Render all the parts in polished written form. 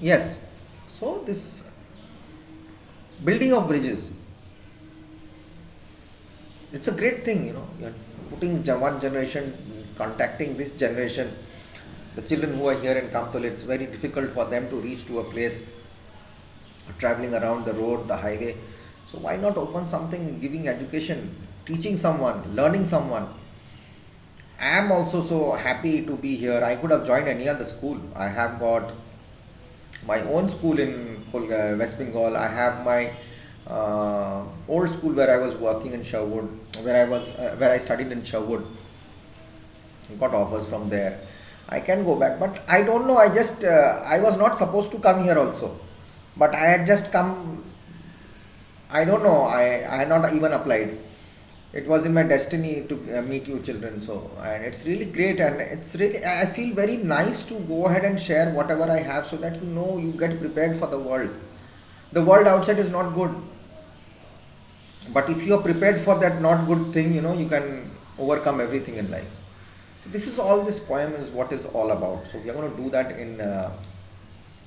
Yes. So this building of bridges, it's a great thing, You're putting one generation, contacting this generation. The children who are here in Kamtol, it's very difficult for them to reach to a place, traveling around the road, the highway. So why not open something, giving education, teaching someone, learning someone. I am also so happy to be here. I could have joined any other school. I have got my own school in West Bengal. I have my old school where I was working in Sherwood, where I studied in Sherwood. Got offers from there. I can go back, but I don't know. I was not supposed to come here also, but I had just come. I don't know. I had not even applied. It was in my destiny to meet you children. So, and it's really great, and it's really, I feel very nice to go ahead and share whatever I have, so that you get prepared for the world. The world outside is not good, but if you are prepared for that not good thing, you can overcome everything in life. So this is all, this poem is what is all about. So we are going to do that in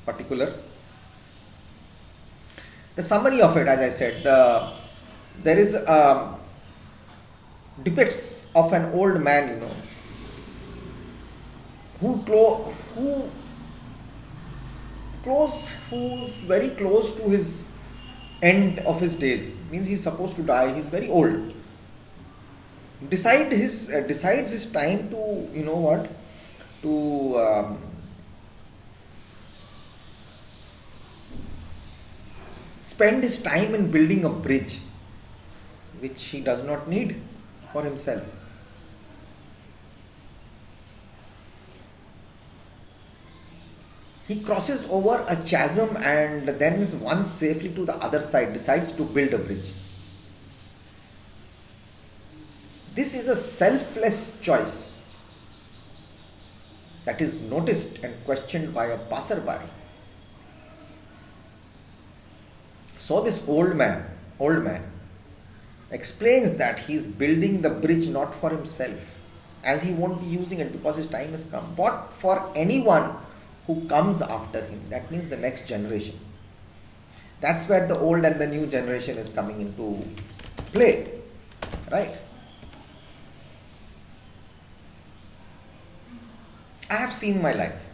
particular. The summary of it, as I said, there is depicts of an old man, who who's very close to his end of his days. Means he's supposed to die. He's very old. Decides his time to, what, to spend his time in building a bridge which he does not need for himself. He crosses over a chasm and then once safely to the other side, decides to build a bridge. This is a selfless choice that is noticed and questioned by a passerby. So this old man explains that he is building the bridge not for himself, as he won't be using it because his time has come, but for anyone who comes after him. That means the next generation. That's where the old and the new generation is coming into play, right? I have seen my life.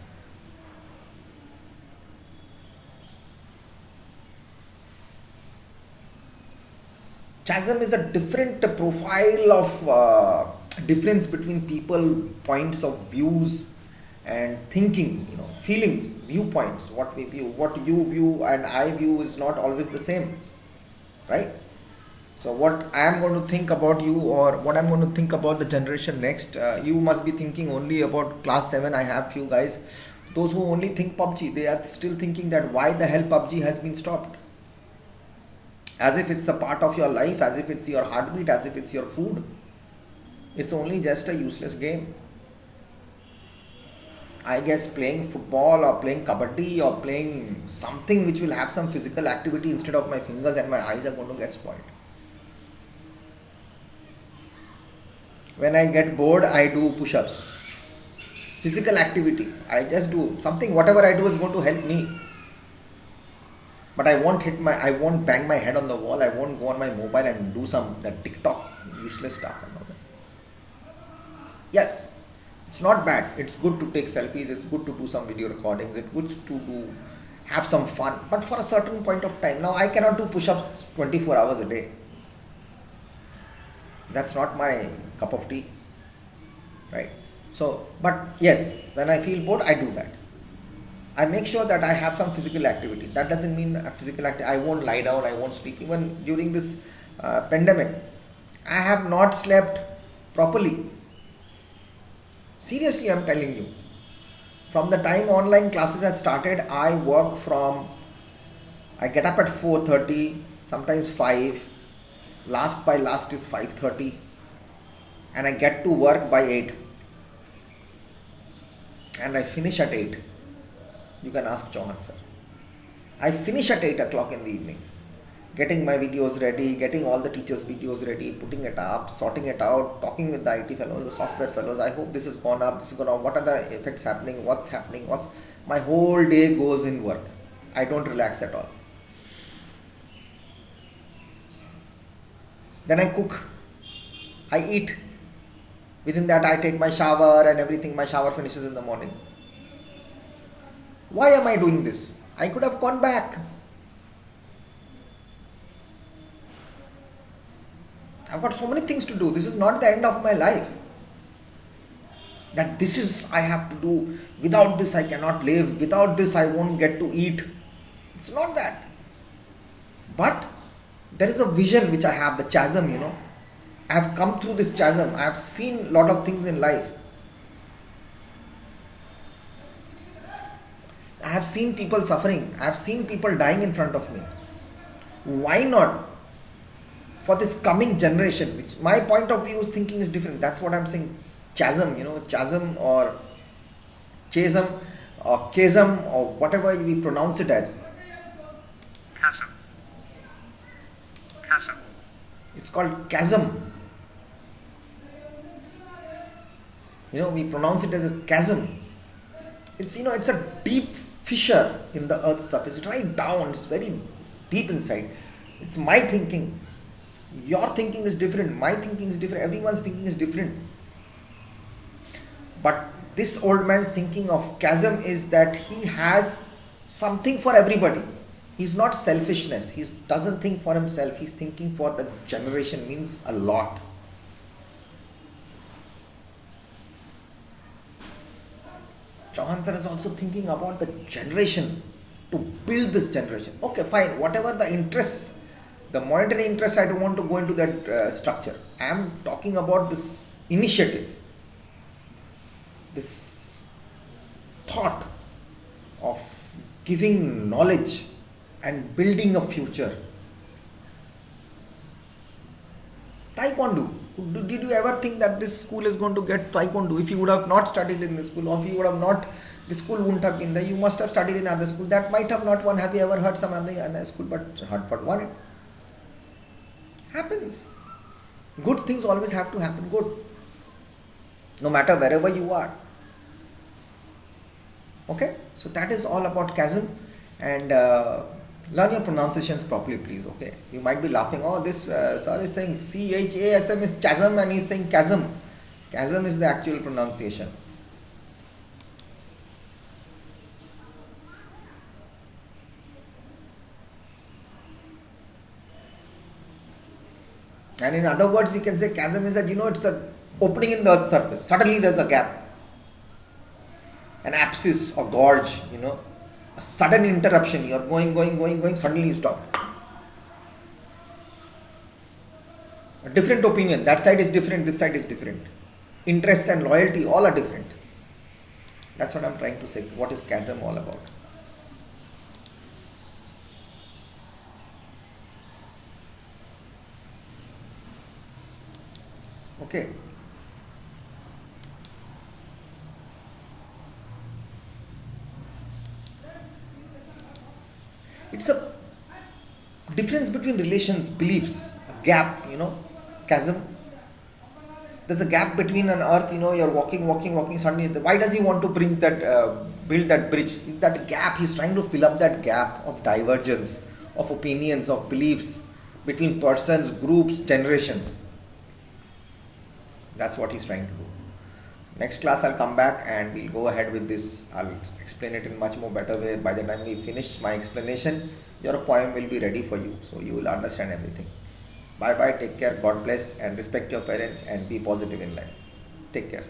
Chasm is a different profile of difference between people, points of views, and thinking, feelings, viewpoints. What we view, what you view, and I view is not always the same, right? So what I am going to think about you, or what I'm going to think about the generation next, you must be thinking only about class 7. I have few guys, those who only think PUBG, they are still thinking that why the hell PUBG has been stopped. As if it's a part of your life, as if it's your heartbeat, as if it's your food. It's only just a useless game. I guess playing football or playing kabaddi or playing something which will have some physical activity instead of my fingers and my eyes are going to get spoiled. When I get bored, I do push ups. Physical activity. I just do something, whatever I do is going to help me. But I won't bang my head on the wall. I won't go on my mobile and do some that TikTok useless stuff and all that. Yes, it's not bad. It's good to take selfies. It's good to do some video recordings. It's good to have some fun. But for a certain point of time. Now I cannot do push-ups 24 hours a day. That's not my cup of tea, right? So, but yes, when I feel bored, I do that. I make sure that I have some physical activity. That doesn't mean a physical activity. I won't lie down. I won't sleep. Even during this pandemic, I have not slept properly. Seriously, I'm telling you. From the time online classes have started, I get up at 4:30, sometimes 5. Last by last is 5:30, and I get to work by 8, and I finish at 8. You can ask Chauhan sir. I finish at 8 o'clock in the evening, getting my videos ready, getting all the teachers' videos ready, putting it up, sorting it out, talking with the IT fellows, the software fellows. I hope this has gone up, this is gone up. What are the effects happening? What's happening? My whole day goes in work. I don't relax at all. Then I cook, I eat. Within that, I take my shower and everything. My shower finishes in the morning. Why am I doing this? I could have gone back. I've got so many things to do. This is not the end of my life. That this is I have to do. Without this, I cannot live. Without this, I won't get to eat. It's not that. But there is a vision which I have, the chasm, I have come through this chasm. I have seen a lot of things in life. I have seen people suffering. I have seen people dying in front of me. Why not? For this coming generation, which my point of view is thinking is different. That's what I'm saying. Chasm, chasm or chasm or chasm or whatever we pronounce it as. Chasm. Chasm. It's called chasm. We pronounce it as a chasm. It's a deep fissure in the earth's surface. It's right down. It's very deep inside. It's my thinking. Your thinking is different. My thinking is different. Everyone's thinking is different. But this old man's thinking of chasm is that he has something for everybody. He's not selfishness. He doesn't think for himself. He's thinking for the generation. Means a lot. Chauhan sir is also thinking about the generation, to build this generation. Okay, fine. Whatever the interests, the monetary interests, I don't want to go into that structure. I am talking about this initiative, this thought of giving knowledge and building a future. Taekwondo. Did you ever think that this school is going to get Taekwondo? If you would have not studied in this school, or if you would have not, the school wouldn't have been there. You must have studied in other schools. That might have not won. Have you ever heard some other school but Hartford won it? Happens. Good things always have to happen good. No matter wherever you are. Okay? So that is all about chasm. And learn your pronunciations properly, please. Okay? You might be laughing. Oh, this sir is saying CHASM is chasm and he's saying chasm. Chasm is the actual pronunciation. And in other words, we can say chasm is that, it's an opening in the earth's surface. Suddenly there's a gap. An abscess or gorge, a sudden interruption. You're going, suddenly you stop. A different opinion. That side is different, this side is different. Interests and loyalty, all are different. That's what I'm trying to say. What is chasm all about? Okay. It's a difference between relations, beliefs, a gap, chasm. There's a gap between an earth, you're walking, suddenly, why does he want to build that bridge? That gap, he's trying to fill up that gap of divergence, of opinions, of beliefs between persons, groups, generations. That's what he's trying to do. Next class I'll come back and we'll go ahead with this. I'll explain it in much more better way. By the time we finish my explanation, your poem will be ready for you. So you will understand everything. Bye bye, take care, God bless, and respect your parents and be positive in life. Take care.